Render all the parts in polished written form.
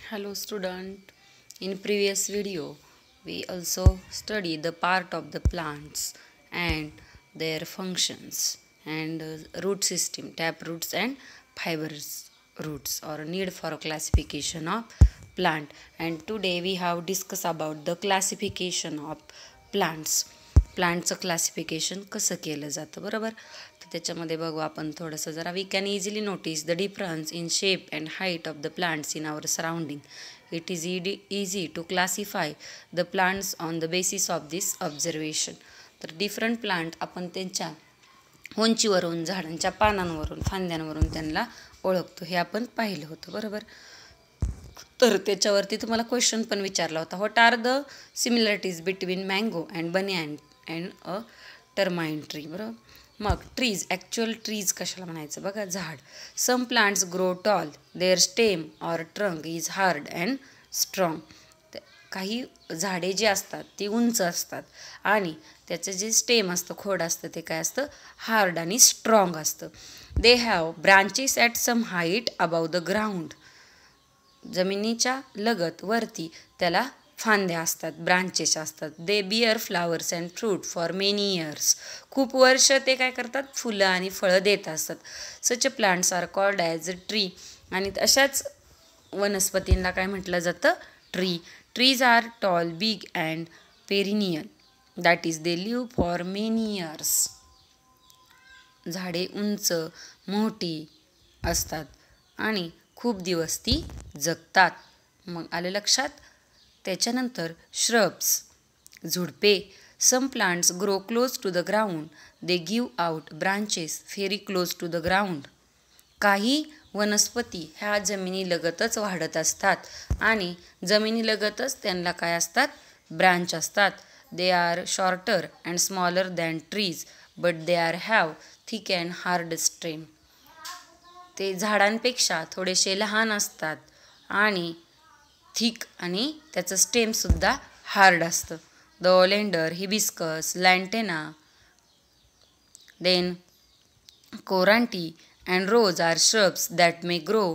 Hello student. In previous video we also study the part of the plants and their functions and root system, tap roots and fibrous roots or need for classification of plant, and today we have discussed about the classification of plants. प्लांटचं classification कसं केलं जातं बरोबर. तर त्याच्यामध्ये बघू आपण थोडंसं जरा. We can easily notice the difference in shape and height of the plants in our surrounding. It is easy to classify the plants on the basis of this observation. तर डिफरंट प्लांट आपण त्यांच्या उंचीवरून, झाडांच्या पानांवरून, फांद्यांवरून त्यांना ओळखतो, हे आपण पाहिलं होतं बरोबर. तर त्याच्यावरती तुम्हाला क्वेश्चन पण विचारला होता. What are the similarities between mango and banyan and a tamarind tree. बरोबर. मग ट्रीज, ॲक्च्युअल ट्रीज कशाला म्हणायचं बघा. झाड. Some plants grow tall, their stem or trunk is hard and strong. काही झाडे जी असतात ती उंच असतात आणि त्याचं जे स्टेम असतं, खोड असतं, ते काय असतं, हार्ड आणि स्ट्रॉंग असतं. They have branches at some height above the ground. जमिनीच्या लगत वरती त्याला फांद्या असतात, ब्रांचेस असतात. They bear flowers and fruit for many years. खूप वर्ष ते काय करतात, फुलं आणि फळं देत असतात. Such plants are called as a tree. आणि अशाच वनस्पतींना काय म्हटलं जातं, tree. Trees are tall, big and perennial. That is they live for many years. झाडे उंच, मोठी असतात आणि खूप दिवस ती जगतात. मग आले लक्षात. त्याच्यानंतर श्रब्स, झुडपे. Some plants grow close to the ground. They give out branches very close to the ground. काही वनस्पती ह्या जमिनीलगतच वाढत असतात आणि जमिनीलगतच त्यांना काय असतात, ब्रांच असतात. They are shorter and smaller than trees but they are have thick and hard stem. ते झाडांपेक्षा थोडेसे लहान असतात आणि थिक, आणि त्याचं स्टेमसुद्धा हार्ड असतं. The oleander, hibiscus, lantana, then कोरांटी and rose are shrubs that may grow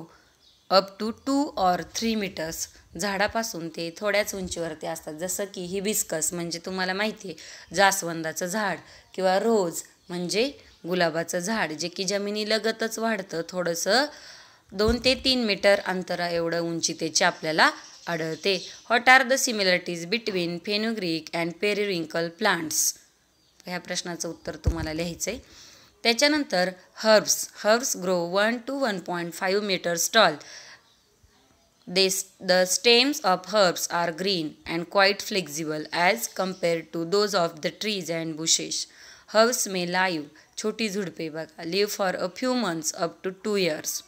up to 2 or 3 meters. झाडापासून ते थोड्याच उंचीवरती असतात. जसं की हिबिस्कस म्हणजे तुम्हाला माहिती आहे जास्वंदाचं झाड, किंवा रोज म्हणजे गुलाबाचं झाड, जे की जमिनीलगतच वाढतं. थोडंसं 2 ते 3 मीटर अंतरा एवढं उंची त्याची आपल्याला आढळते. What are the similarities between fenugreek and periwinkle plants. ह्या प्रश्नाचं उत्तर तुम्हाला लिहायचं आहे. त्याच्यानंतर herbs. Herbs grow 1 to 1.5 meters tall. The stems of herbs are green and quite flexible as compared to those of the trees and bushes. Herbs may live, छोटी झुडपे बघा, live for a few months up to 2 years.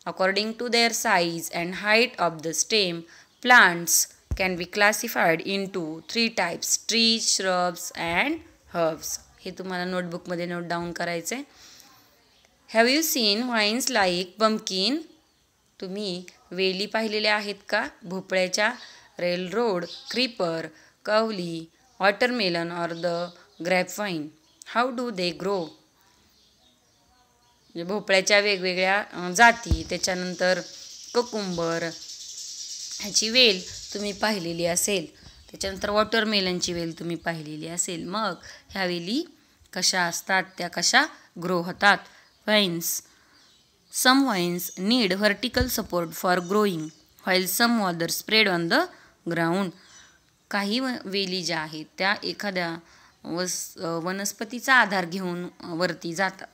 According to their size and height of the stem, plants can be classified into 3 types: trees, shrubs and herbs. हे तुम्हाला नोटबुकमध्ये note down करायचं आहे. Have you seen vines like pumpkin. तुम्ही वेली पाहिलेल्या आहेत का, भोपळ्याच्या. रेलरोड, क्रीपर, कवली, वॉटरमेलन और the grapevine. How do they grow. भोपळ्याच्या वेगवेगळ्या जाती. त्याच्यानंतर ककुंबर ह्याची वेल तुम्ही पाहिलेली असेल. त्याच्यानंतर वॉटरमेलनची वेल तुम्ही पाहिलेली असेल. मग ह्या वेली कशा असतात, त्या कशा ग्रो होतात. Vines. Some vines need vertical support for growing while some other spread on the ground. काही वेली ज्या आहेत त्या एखाद्या वनस्पतीचा आधार घेऊन वरती जातात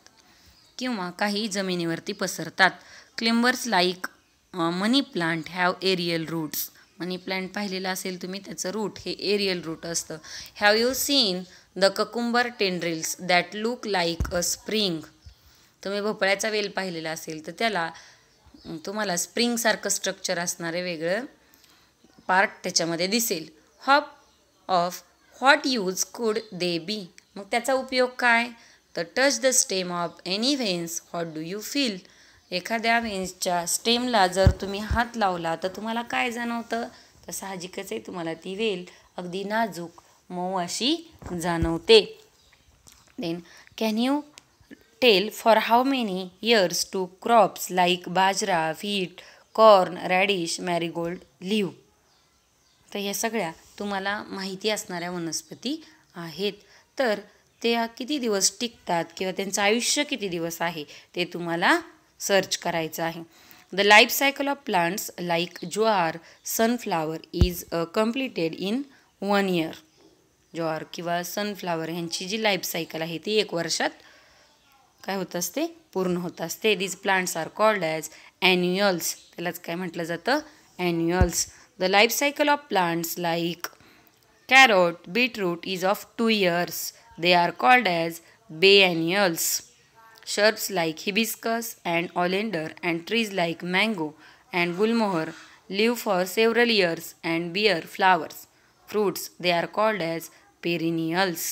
किंवा काही जमिनीवरती पसरतात. Climbers like money plant have aerial roots. Money plant पाहिलेला असेल तुम्ही, त्याचं रूट हे एरियल रूट असतं. Have you seen the cucumber tendrils that look like a spring. तुम्ही भोपळ्याचा वेल पाहिलेला असेल तर त्याला तुम्हाला स्प्रिंगसारखं स्ट्रक्चर असणारे वेगळं पार्ट त्याच्यामध्ये दिसेल. Hop off what use could they बी. मग त्याचा उपयोग काय, तर touch the stem of any व्हेन्स what do you feel. एखाद्या व्हेन्सच्या स्टेमला जर तुम्ही हात लावला तर तुम्हाला काय जाणवतं, तर साहजिकच आहे तुम्हाला ती वेल अगदी नाजूक, मऊ अशी जाणवते. Then can you tell for how many years to crops like bajra, wheat, corn, radish, marigold, live. तर ह्या सगळ्या तुम्हाला माहिती असणाऱ्या वनस्पती आहेत. तर त्या किती दिवस टिकतात किंवा त्यांचं आयुष्य किती दिवस आहे ते तुम्हाला सर्च करायचं आहे. The life cycle of plants like jowar, sunflower is completed in 1 year. ज्वार किंवा सनफ्लावर ह्यांची जी लाईफ सायकल आहे ती 1 वर्षात काय होत असते, पूर्ण होत असते. These plants are called as annuals. त्यालाच काय म्हटलं जातं, annuals. The life cycle of plants like carrot, beetroot is of 2 years. They are called as biennials. Shrubs like hibiscus and oleander and trees like mango and gulmohar live for several years and bear flowers. Fruits, they are called as perennials.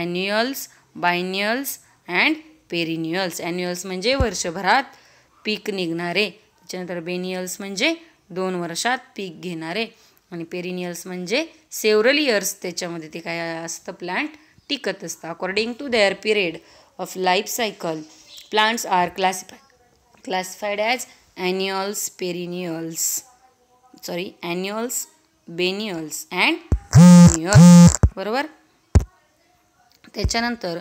Annuals, biennials and perennials. Annuals म्हणजे वर्षभरात पीक निघणारे. त्याच्यानंतर बेनियल्स म्हणजे 2 वर्षात पीक घेणारे. आणि perennials म्हणजे several years त्याच्यामध्ये ते काय असतं, प्लांट टिकत असतं. According to their period of life cycle plants are classified as annuals, annuals, biennials and perennials. बरोबर. त्याच्यानंतर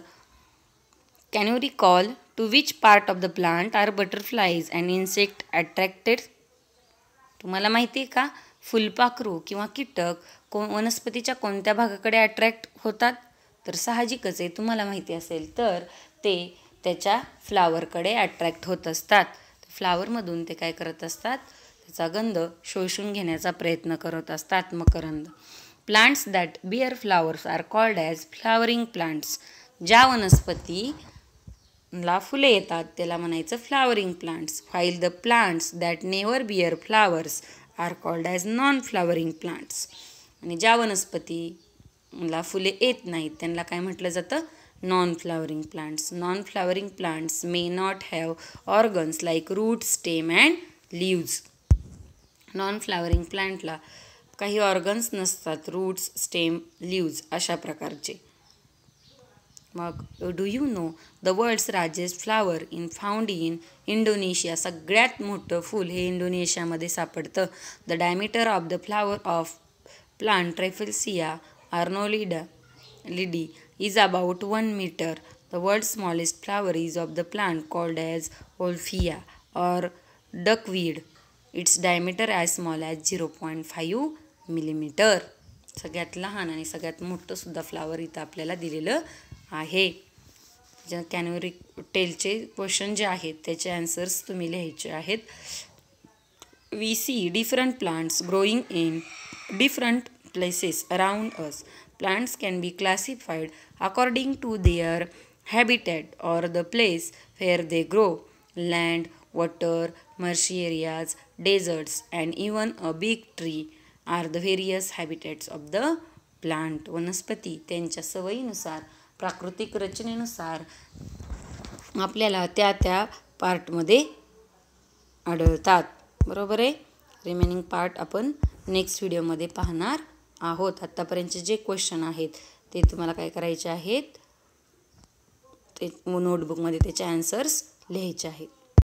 can you recall to which part of the plant are butterflies and insect attracted. तुम्हाला माहिती आहे का, फुलपाखरू किंवा कीटक वनस्पतीच्या कोणत्या भागाकडे अट्रॅक्ट होतात. तर साहजिकच आहे, तुम्हाला माहिती असेल तर ते त्याच्या फ्लावरकडे अट्रॅक्ट होत असतात. फ्लावरमधून ते काय करत असतात, त्याचा गंध शोषून घेण्याचा प्रयत्न करत असतात, मकरंद. Plants that bear flowers are called as flowering plants. ज्या वनस्पतीला फुले येतात त्याला म्हणायचं flowering plants. While the plants that never bear flowers are called as non flowering plants. आणि ज्या वनस्पतीला फुले येत नाहीत त्यांना काय म्हटलं जातं, non flowering plants. Non flowering plants may not have organs like root, stem and leaves. Non flowering प्लांटला काही ऑर्गन्स नसतात, रूट्स, स्टेम, लीव्ज अशा प्रकारचे. मग do you know the world's largest flower found in Indonesia. सगळ्यात मोठं फूल हे इंडोनेशियामध्ये सापडतं. The diameter of the flower of plant Rafflesia arnoldii is about 1 meter. The world smallest flower is of the plant called as ओल्फिया और duckweed. Its diameter as small as 0.5 millimeter. सगळ्यात लहान आणि सगळ्यात मोठं सुद्धा फ्लावर इथं आपल्याला दिलेलं आहे. कॅन यू टेलचे क्वेश्चन जे आहेत त्याचे आन्सर्स तुम्ही लिहायचे आहेत. We see different plants growing in different places around us. Plants can be classified according to their habitat or the place where they grow. Land, water, marshy areas, deserts and even a big tree are the various habitats of the plant. वनस्पती त्यांच्या सवयीनुसार, प्राकृतिक रचनेनुसार आपल्याला त्या पार्टमध्ये आढळतात. बरोबर आहे. रिमेनिंग पार्ट आपण नेक्स्ट व्हिडिओमध्ये पाहणार आहोत. आत्तापर्यंतचे जे क्वेश्चन आहेत ते तुम्हाला काय करायचे आहेत, ते नोटबुकमध्ये त्याचे आन्सर्स लिहायचे आहेत.